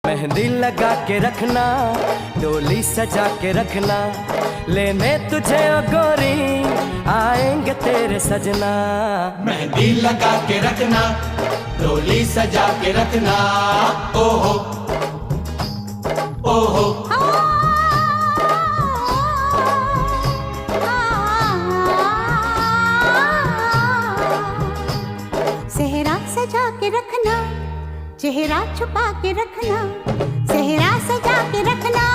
मेहंदी लगा के रखना, डोली सजा के रखना, लेने तुझे ओ गोरी आएंगे तेरे सजना। मेहंदी लगा के रखना, डोली सजा के रखना, ओहो ओहो। सेहरा सजा के रखना, चेहरा छुपा के रखना, सेहरा सजा के रखना।